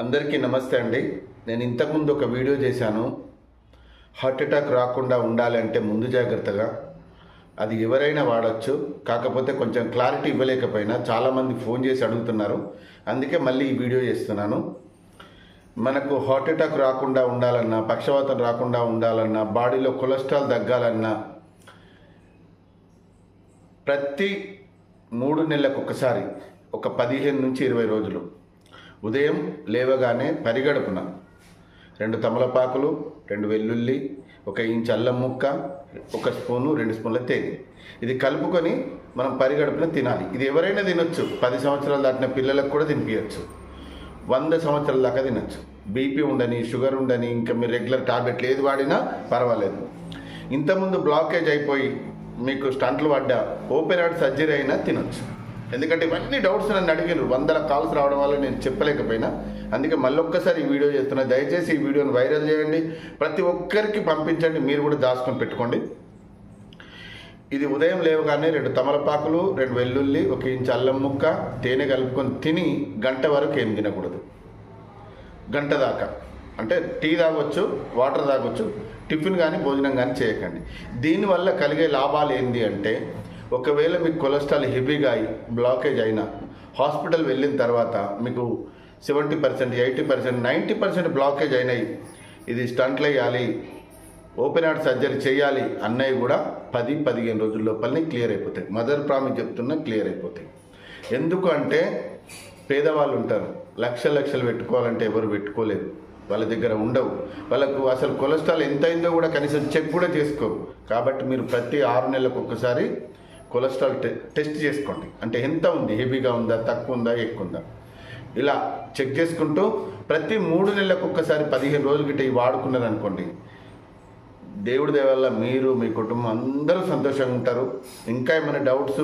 అందరికీ నమస్తే అండి. నేను ఇంతకుముందు ఒక వీడియో చేశాను. హార్ట్ అటాక్ రాకుండా ఉండాలంటే ముందు జాగ్రత్తగా అది ఎవరైనా వాడచ్చు. కాకపోతే కొంచెం క్లారిటీ ఇవ్వలేకపోయినా చాలామంది ఫోన్ చేసి అడుగుతున్నారు. అందుకే మళ్ళీ ఈ వీడియో చేస్తున్నాను. మనకు హార్ట్ అటాక్ రాకుండా ఉండాలన్నా, పక్షవాతం రాకుండా ఉండాలన్నా, బాడీలో కొలెస్ట్రాల్ తగ్గాలన్నా ప్రతి 3 నెలలకు ఒకసారి ఒక 15 నుంచి 20 రోజులు ఉదయం లేవగానే పరిగడుపున 2 తమలపాకులు, 2 వెల్లుల్లి, 1 ఇంచు అల్లం ముక్క, 1 స్పూను, 2 స్పూన్ల తేనె ఇది కలుపుకొని మనం పరిగడుపున తినాలి. ఇది ఎవరైనా తినొచ్చు. 10 సంవత్సరాలు దాటిన పిల్లలకు కూడా తినిపించచ్చు. 100 సంవత్సరాల దాకా తినచ్చు. బీపీ ఉండని, షుగర్ ఉండని, ఇంకా మీరు రెగ్యులర్ టాబ్లెట్లు ఏది వాడినా పర్వాలేదు. ఇంతకుముందు బ్లాకేజ్ అయిపోయి మీకు స్టంట్లు పడ్డా, ఓపెన్ హార్ట్ సర్జరీ అయినా తినొచ్చు. ఎందుకంటే ఇవన్నీ డౌట్స్ నన్ను అడిగారు. 100 కాల్స్ రావడం వల్ల నేను చెప్పలేకపోయినా, అందుకే మళ్ళొక్కసారి ఈ వీడియో చేస్తున్నా. దయచేసి ఈ వీడియోని వైరల్ చేయండి, ప్రతి ఒక్కరికి పంపించండి, మీరు కూడా దాచుకొని పెట్టుకోండి. ఇది ఉదయం లేవగానే 2 తమలపాకులు, 2 వెల్లుల్లి, 1 ఇంచు అల్లం ముక్క, తేనె కలుపుకొని తిని గంట వరకు ఏం తినకూడదు. గంట దాకా అంటే టీ తాగొచ్చు, వాటర్ తాగొచ్చు, టిఫిన్ కానీ భోజనం కానీ చేయకండి. దీనివల్ల కలిగే లాభాలు ఏంటి అంటే, ఒకవేళ మీకు కొలెస్ట్రాల్ హెవీగా అయి బ్లాకేజ్ అయినా హాస్పిటల్ వెళ్ళిన తర్వాత మీకు 70%, 80%, 90% బ్లాకేజ్ అయినాయి, ఇది స్టంట్లు వేయాలి, ఓపెన్ హార్ట్ సర్జరీ చేయాలి అన్నవి కూడా 10-15 రోజుల లోపలనే క్లియర్ అయిపోతాయి. మదర్ ప్రామిస్ చెప్తున్నా, క్లియర్ అయిపోతాయి. ఎందుకు అంటే పేదవాళ్ళు ఉంటారు, లక్షలు పెట్టుకోవాలంటే ఎవరు పెట్టుకోలేరు, వాళ్ళ దగ్గర ఉండవు. వాళ్ళకు అసలు కొలెస్ట్రాల్ ఎంత అయిందో కూడా కనీసం చెక్ కూడా చేసుకోరు. కాబట్టి మీరు ప్రతి 6 నెలలకు ఒకసారి కొలెస్ట్రాల్ టెస్ట్ చేసుకోండి. అంటే ఎంత ఉంది, హెవీగా ఉందా, తక్కువ ఉందా, ఎక్కువ ఉందా, ఇలా చెక్ చేసుకుంటూ ప్రతి 3 నెలలకు ఒక్కసారి 15 రోజుల గిట్ట ఇవి వాడుకున్నారనుకోండి, దేవుడి దయ వల్ల మీరు, మీ కుటుంబం అందరూ సంతోషంగా ఉంటారు. ఇంకా ఏమైనా డౌట్స్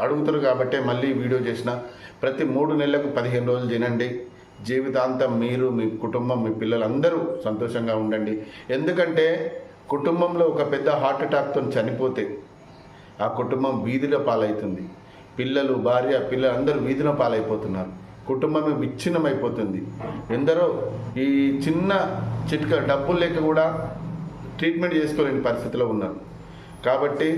అడుగుతారు కాబట్టి మళ్ళీ వీడియో చేసిన. ప్రతి 3 నెలలకు 15 రోజులు తినండి. జీవితాంతం మీరు, మీ కుటుంబం, మీ పిల్లలు అందరూ సంతోషంగా ఉండండి. ఎందుకంటే కుటుంబంలో ఒక పెద్ద హార్ట్ అటాక్తో చనిపోతే ఆ కుటుంబం వీధిలో పాలవుతుంది. పిల్లలు, భార్య, పిల్లలు అందరూ వీధిలో పాలైపోతున్నారు. కుటుంబమే విచ్ఛిన్నమైపోతుంది. ఎందరో ఈ చిన్న చిట్కా డబ్బులు లేక కూడా ట్రీట్మెంట్ చేసుకోలేని పరిస్థితిలో ఉన్నారు. కాబట్టి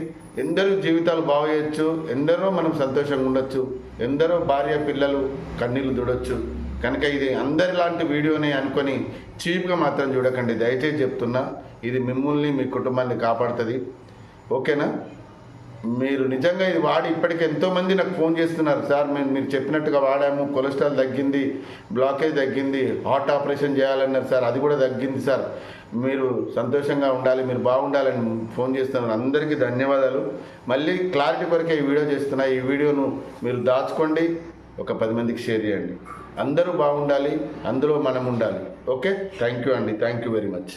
ఎందరో జీవితాలు బాగు చేయొచ్చు, ఎందరో మనం సంతోషంగా ఉండొచ్చు, ఎందరో భార్య పిల్లలు కన్నీళ్ళు దుడొచ్చు. కనుక ఇది అందరిలాంటి వీడియోనే అనుకొని చీప్గా మాత్రం చూడకండి. దయచేసి చెప్తున్నా, ఇది మిమ్మల్ని, మీ కుటుంబాన్ని కాపాడుతుంది. ఓకేనా? మీరు నిజంగా ఇది వాడి ఇప్పటికి ఎంతోమంది నాకు ఫోన్ చేస్తున్నారు. సార్ మీరు చెప్పినట్టుగా వాడాము, కొలెస్ట్రాల్ తగ్గింది, బ్లాకేజ్ తగ్గింది, హార్ట్ ఆపరేషన్ చేయాలన్నారు సార్, అది కూడా తగ్గింది సార్, మీరు సంతోషంగా ఉండాలి, మీరు బాగుండాలని ఫోన్ చేస్తున్నారు. అందరికీ ధన్యవాదాలు. మళ్ళీ క్లారిటీ కొరకే ఈ వీడియో చేస్తున్నా. ఈ వీడియోను మీరు దాచుకోండి, ఒక 10 మందికి షేర్ చేయండి. అందరూ బాగుండాలి, అందులో మనం ఉండాలి. ఓకే, థ్యాంక్ యూ అండి. Thank you very much.